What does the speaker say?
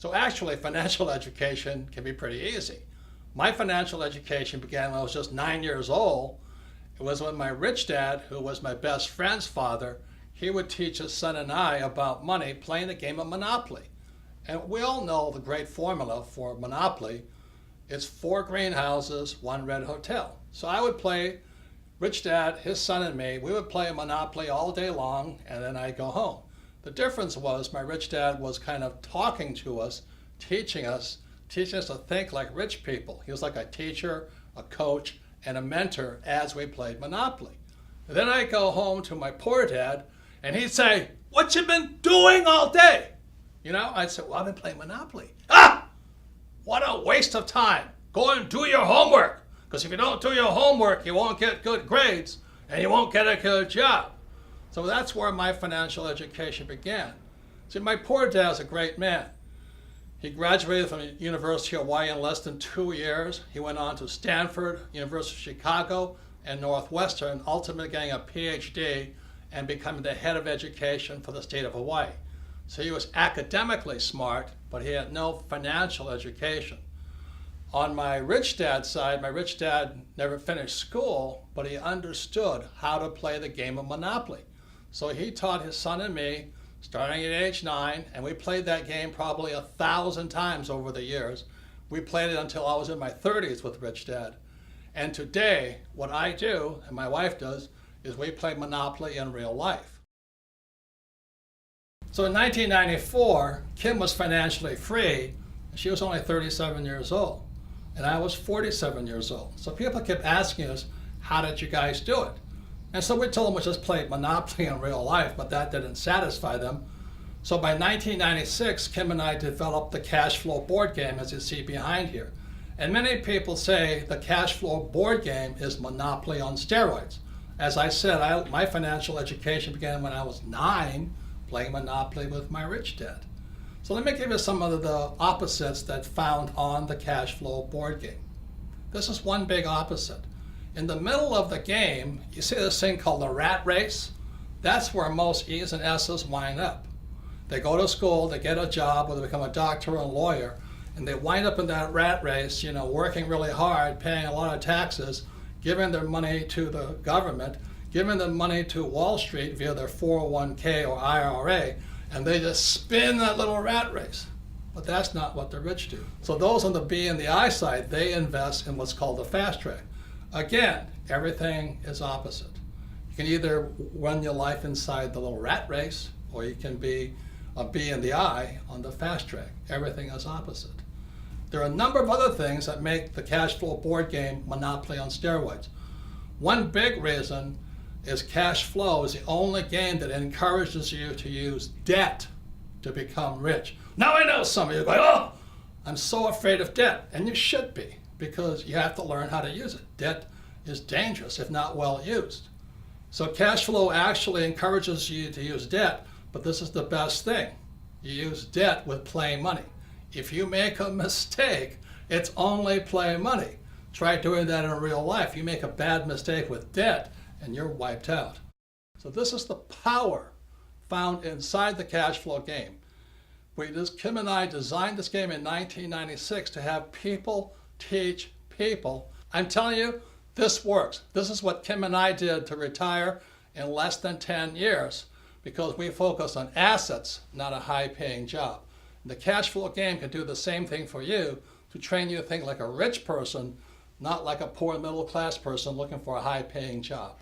So actually, financial education can be pretty easy. My financial education began when I was just 9 years old. It was when my rich dad, who was my best friend's father, he would teach his son and I about money playing the game of Monopoly. And we all know the great formula for Monopoly. It's 4 greenhouses, 1 red hotel. So I would play, rich dad, his son and me, we would play Monopoly all day long, and then I'd go home. The difference was my rich dad was kind of talking to us, teaching us to think like rich people. He was like a teacher, a coach, and a mentor as we played Monopoly. And then I'd go home to my poor dad, and he'd say, "What you been doing all day?" You know, I'd say, "Well, I've been playing Monopoly." "Ah! What a waste of time. Go and do your homework. Because if you don't do your homework, you won't get good grades, and you won't get a good job." So that's where my financial education began. See, my poor dad's a great man. He graduated from the University of Hawaii in less than 2 years. He went on to Stanford, University of Chicago, and Northwestern, ultimately getting a PhD and becoming the head of education for the state of Hawaii. So he was academically smart, but he had no financial education. On my rich dad's side, my rich dad never finished school, but he understood how to play the game of Monopoly. So he taught his son and me, starting at age 9, and we played that game probably 1,000 times over the years. We played it until I was in my 30s with Rich Dad. And today, what I do, and my wife does, is we play Monopoly in real life. So in 1994, Kim was financially free, and she was only 37 years old, and I was 47 years old. So people kept asking us, "How did you guys do it?" And so we told them we just played Monopoly in real life, but that didn't satisfy them. So by 1996, Kim and I developed the cash flow board game, as you see behind here. And many people say the cash flow board game is Monopoly on steroids. As I said, my financial education began when I was 9, playing Monopoly with my rich dad. So let me give you some of the opposites that found on the cash flow board game. This is one big opposite. In the middle of the game, you see this thing called the rat race? That's where most E's and S's wind up. They go to school, they get a job, or they become a doctor or a lawyer, and they wind up in that rat race, you know, working really hard, paying a lot of taxes, giving their money to the government, giving their money to Wall Street via their 401k or IRA, and they just spin that little rat race. But that's not what the rich do. So those on the B and the I side, they invest in what's called the fast track. Again, everything is opposite. You can either run your life inside the little rat race, or you can be a B in the I on the fast track. Everything is opposite. There are a number of other things that make the cash flow board game Monopoly on steroids. One big reason is cash flow is the only game that encourages you to use debt to become rich. Now I know some of you are going, "Oh, I'm so afraid of debt," and you should be, because you have to learn how to use it. Debt is dangerous if not well used. So cash flow actually encourages you to use debt, but this is the best thing. You use debt with play money. If you make a mistake, it's only play money. Try doing that in real life. You make a bad mistake with debt and you're wiped out. So this is the power found inside the cash flow game. Kim and I designed this game in 1996 to have people teach people. I'm telling you, this works. This is what Kim and I did to retire in less than 10 years because we focus on assets, not a high-paying job. The cash flow game can do the same thing for you to train you to think like a rich person, not like a poor middle-class person looking for a high-paying job.